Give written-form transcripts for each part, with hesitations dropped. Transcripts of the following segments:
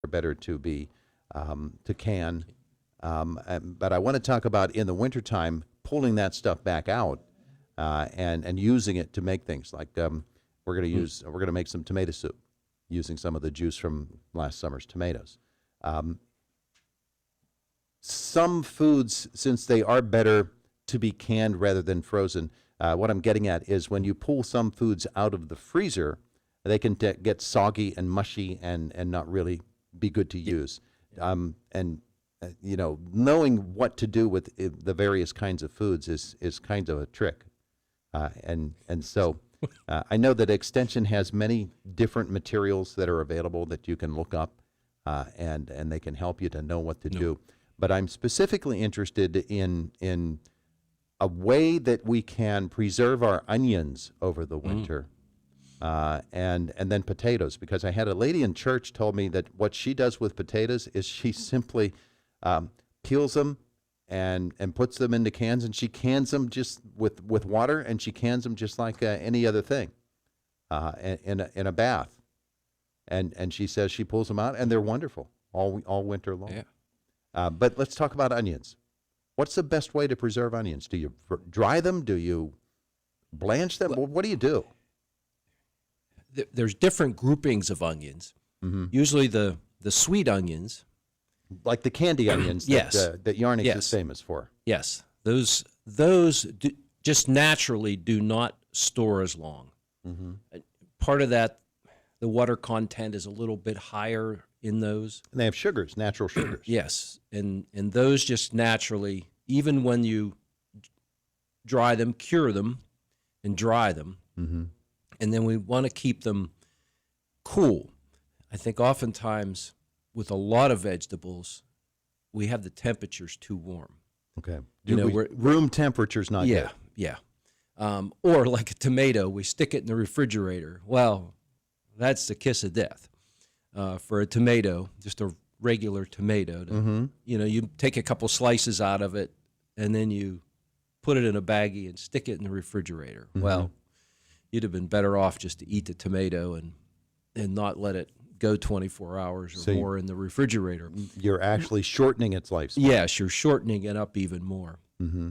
are better to be to can. But I want to talk about in the wintertime pulling that stuff back out and using it to make things like we're going to make some tomato soup using some of the juice from last summer's tomatoes. Some foods, since they are better to be canned rather than frozen, what I'm getting at is when you pull some foods out of the freezer, they can get soggy and mushy and not really be good to use. Knowing what to do with the various kinds of foods is kind of a trick. So I know that Extension has many different materials that are available that you can look up, and they can help you to know what to do. But I'm specifically interested in a way that we can preserve our onions over the winter, and then potatoes. Because I had a lady in church told me that what she does with potatoes is she simply peels them and puts them into cans, and she cans them just with water, and she cans them just like any other thing in a bath. And she says she pulls them out, and they're wonderful all winter long. Yeah. But let's talk about onions. What's the best way to preserve onions? Do you dry them? Do you blanch them? What do you do? There's different groupings of onions. Mm-hmm. Usually the sweet onions. Like the candy onions that Yarnix is famous for. Yes. Those just naturally do not store as long. Mm-hmm. Part of that, the water content is a little bit higher in those. And they have sugars, natural sugars. Yes. And those just naturally, even when you dry them, cure them, and dry them, mm-hmm. and then we want to keep them cool. I think oftentimes with a lot of vegetables, we have the temperatures too warm. Okay. Room temperature's not good. Yeah. Or like a tomato, we stick it in the refrigerator. Well, that's the kiss of death for a tomato, just a regular tomato. Mm-hmm. You take a couple slices out of it, and then you put it in a baggie and stick it in the refrigerator. Mm-hmm. Well, you'd have been better off just to eat the tomato and not let it go 24 hours or more in the refrigerator. You're actually shortening its lifespan. Yes, you're shortening it up even more. Mm-hmm.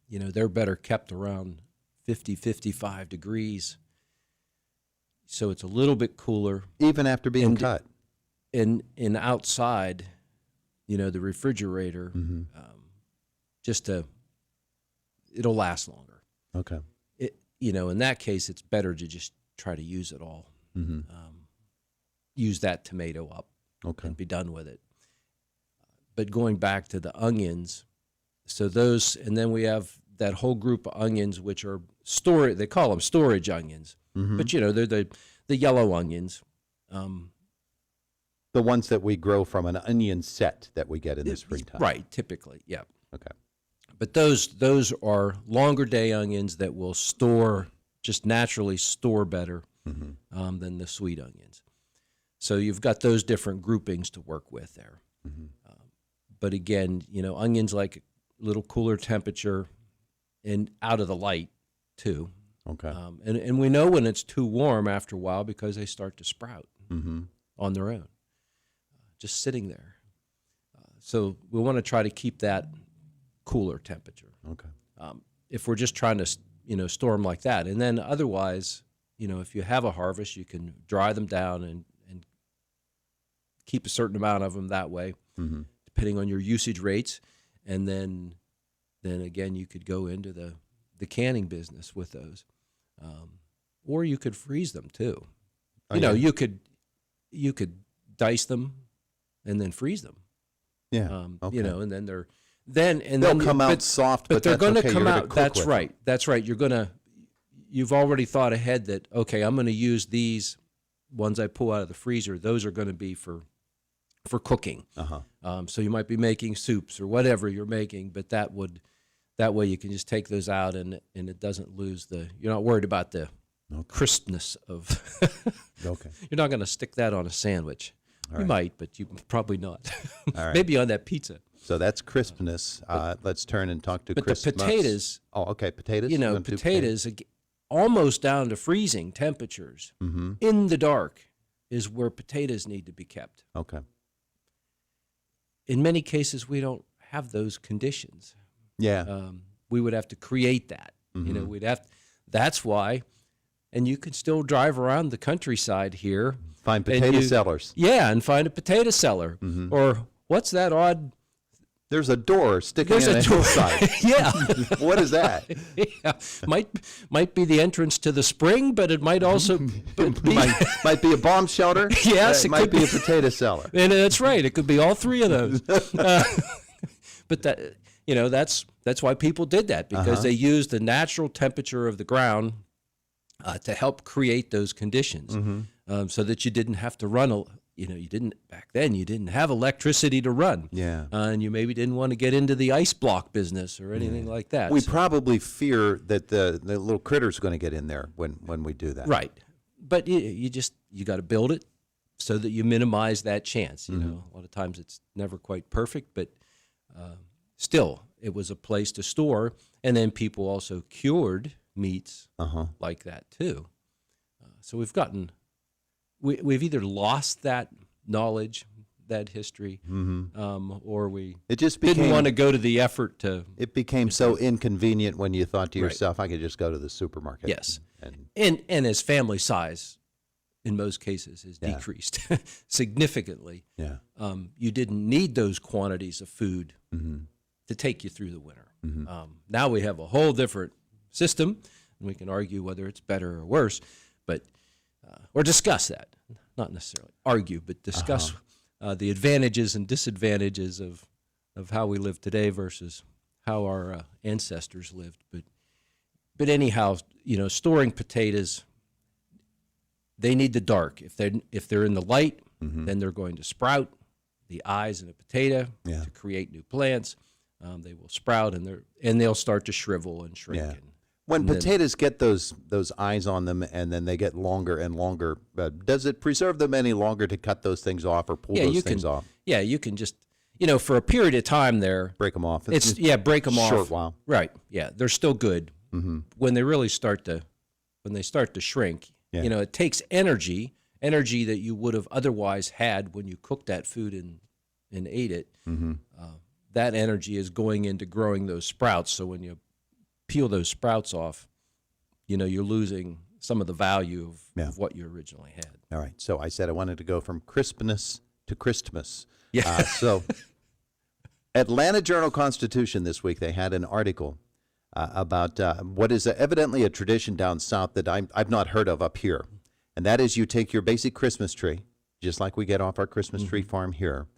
They're better kept around 50, 55 degrees. So it's a little bit cooler. Even after being cut. In outside, the refrigerator, mm-hmm. It'll last longer. Okay. In that case, it's better to just try to use it all. Mm-hmm. Use that tomato up, and be done with it. But going back to the onions, so those, and then we have that whole group of onions which are storage. They call them storage onions, mm-hmm. but they're the yellow onions. The ones that we grow from an onion set that we get in the springtime. Right, typically, yeah. Okay. But those are longer day onions that will just naturally store better mm-hmm. Than the sweet onions. So you've got those different groupings to work with there. Mm-hmm. But again, onions like a little cooler temperature and out of the light too. Okay. And we know when it's too warm after a while because they start to sprout mm-hmm. on their own, just sitting there. So we want to try to keep that cooler temperature. Okay. If we're just trying to, store them like that. And then otherwise, if you have a harvest, you can dry them down and keep a certain amount of them that way, mm-hmm. depending on your usage rates. And then again, you could go into the canning business with those. Or you could freeze them too. You could dice them and then freeze them. Yeah. Okay. And then they'll come out soft, but they're going to come out. That's right. That's right. You've already thought ahead that, okay, I'm going to use these ones I pull out of the freezer. Those are going to be for cooking. Uh-huh. So you might be making soups or whatever you're making, but that way you can just take those out and it doesn't lose you're not worried about the crispness of. Okay. You're not going to stick that on a sandwich. All you right. might, but you probably not. All right. Maybe on that pizza. So that's crispness. Let's turn and talk to Chris. But the potatoes. Oh, okay. Potatoes. Potatoes almost down to freezing temperatures mm-hmm. in the dark is where potatoes need to be kept. Okay. In many cases, we don't have those conditions. Yeah. We would have to create that. You know, that's why, and you can still drive around the countryside here. Find potato sellers. Yeah, and find a potato seller. Or what's that odd? There's a door sticking in a hillside. Yeah. What is that? Yeah. Might be the entrance to the spring, but it might also be, might be a bomb shelter. Yes, it might be a potato seller. And that's right. It could be all three of those. But that, you know, that's why people did that, because they used the natural temperature of the ground to help create those conditions, so that you didn't have to run. You know, back then you didn't have electricity to run. Yeah. And you maybe didn't want to get into the ice block business or anything like that. We probably fear that the little critter's going to get in there when we do that. Right. But you got to build it so that you minimize that chance. You know, a lot of times it's never quite perfect, but still, it was a place to store. And then people also cured meats like that too. So we've either lost that knowledge, that history, or we didn't want to go to the effort to. It became so inconvenient when you thought to yourself, I could just go to the supermarket. Yes. And as family size, in most cases, has decreased significantly. Yeah. You didn't need those quantities of food to take you through the winter. Now we have a whole different system, and we can argue whether it's better or worse, but or discuss that, not necessarily argue, but discuss the advantages and disadvantages of how we live today versus how our ancestors lived. But anyhow, you know, storing potatoes, they need the dark. If they're in the light, then they're going to sprout the eyes in a potato to create new plants. They will sprout and they'll start to shrivel and shrink. Yeah. When potatoes get those eyes on them and then they get longer and longer, does it preserve them any longer to cut those things off or pull those things off? Yeah, you can just, you know, for a period of time there. Break them off. Break them off. Short while. Right, yeah, they're still good. When they really start to shrink, you know, it takes energy that you would have otherwise had when you cooked that food and ate it. That energy is going into growing those sprouts. So when you peel those sprouts off, you know, you're losing some of the value of what you originally had. All right. So I said I wanted to go from crispness to Christmas. Yeah. So Atlanta Journal-Constitution this week, they had an article about what is evidently a tradition down south that I've not heard of up here. And that is you take your basic Christmas tree, just like we get off our Christmas tree farm here,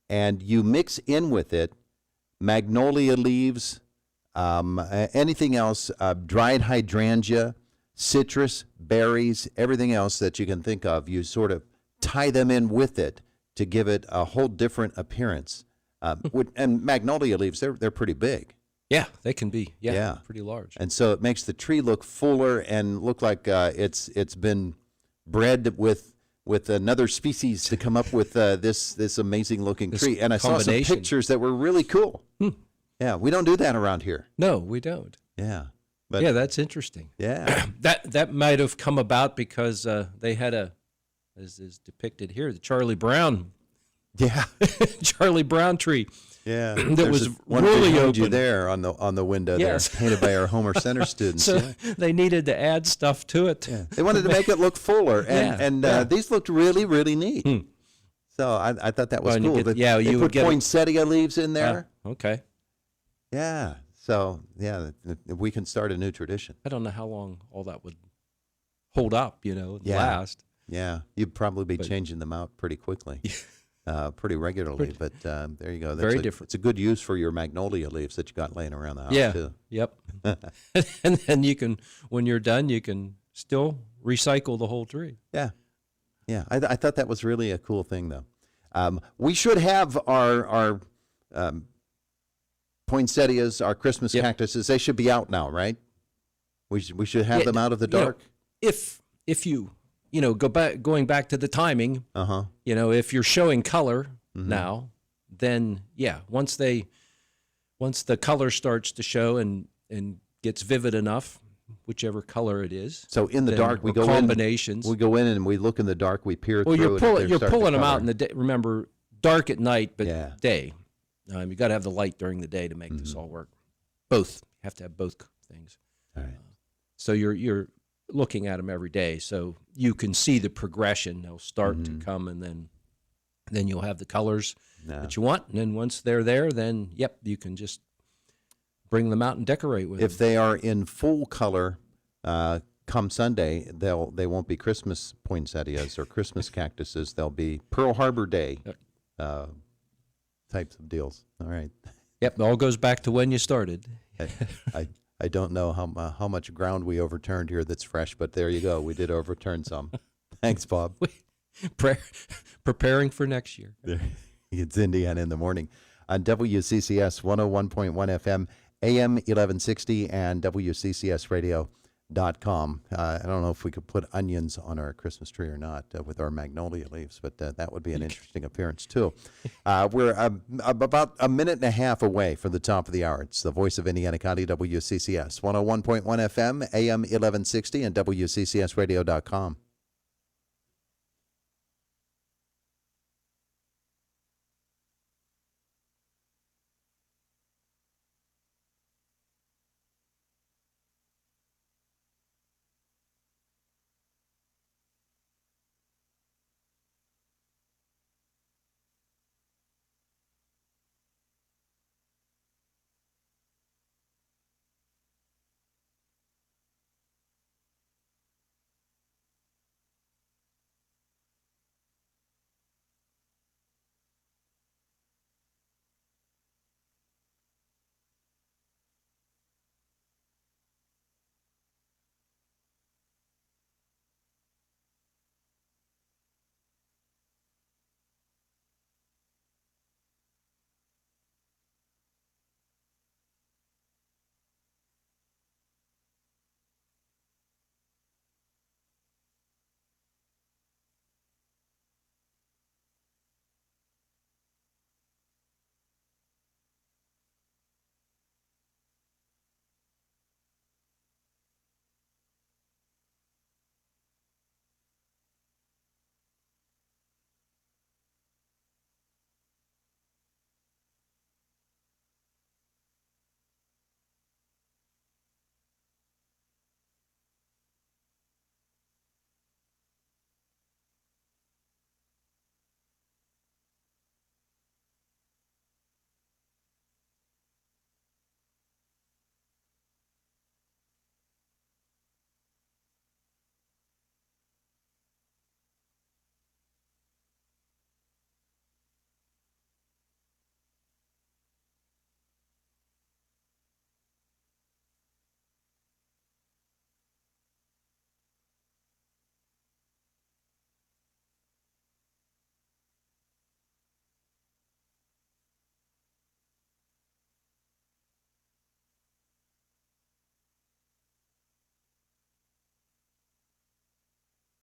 and you mix in with it magnolia leaves, anything else, dried hydrangea, citrus, berries, everything else that you can think of. You sort of tie them in with it to give it a whole different appearance. And magnolia leaves, they're pretty big. Yeah, they can be. Yeah, pretty large. And so it makes the tree look fuller and look like it's been bred with another species to come up with this amazing looking tree. And I saw some pictures that were really cool. Yeah, we don't do that around here. No, we don't. Yeah. But yeah, that's interesting. Yeah. that might have come about because they had as is depicted here, the Charlie Brown. Yeah. Charlie Brown tree. Yeah. That was one really open. You there on the window there, painted by our Homer Center students. So they needed to add stuff to it. Yeah. They wanted to make it look fuller, and these looked really, really neat. So I thought that was cool. You put poinsettia leaves in there. Okay. Yeah. So, we can start a new tradition. I don't know how long all that would hold up, last. Yeah. You'd probably be changing them out pretty quickly, pretty regularly. But there you go. Very different. It's a good use for your magnolia leaves that you got laying around the house, too. Yep. And then you can, when you're done, you can still recycle the whole tree. Yeah. Yeah. I thought that was really a cool thing, though. We should have our poinsettias, our Christmas cactuses, they should be out now, right? We should have them out of the dark. If you going back to the timing, if you're showing color now, then once the color starts to show and gets vivid enough, whichever color it is. So in the then- dark, we or go combinations. in. We go in and we look in the dark. We peer Well, through. and if they're you're starting to pulling them out color- in the day. Remember, dark at night, but Yeah. day. You got to have the light during the day to make this all work. Both. You have to have both things. All right. So you're looking at them every day, so you can see the progression. They'll start to come, and then you'll have the colors Yeah. that you want. And then once they're there, then yep, you can just bring them out and decorate with If them. they are in full color, come Sunday, they won't be Christmas poinsettias or Christmas cactuses. They'll be Pearl Harbor Day types of deals. All right. Yep, it all goes back to when you started. I don't know how much ground we overturned here that's fresh, but there you go. We did overturn some. Thanks, Bob. Preparing for next year. It's Indiana in the morning on WCCS 101.1 FM, AM 1160, and WCCSradio.com. I don't know if we could put onions on our Christmas tree or not with our magnolia leaves, but that would be an interesting appearance, too. We're about a minute and a half away from the top of the hour. It's the voice of Indiana County, WCCS 101.1 FM, AM 1160, and WCCSradio.com.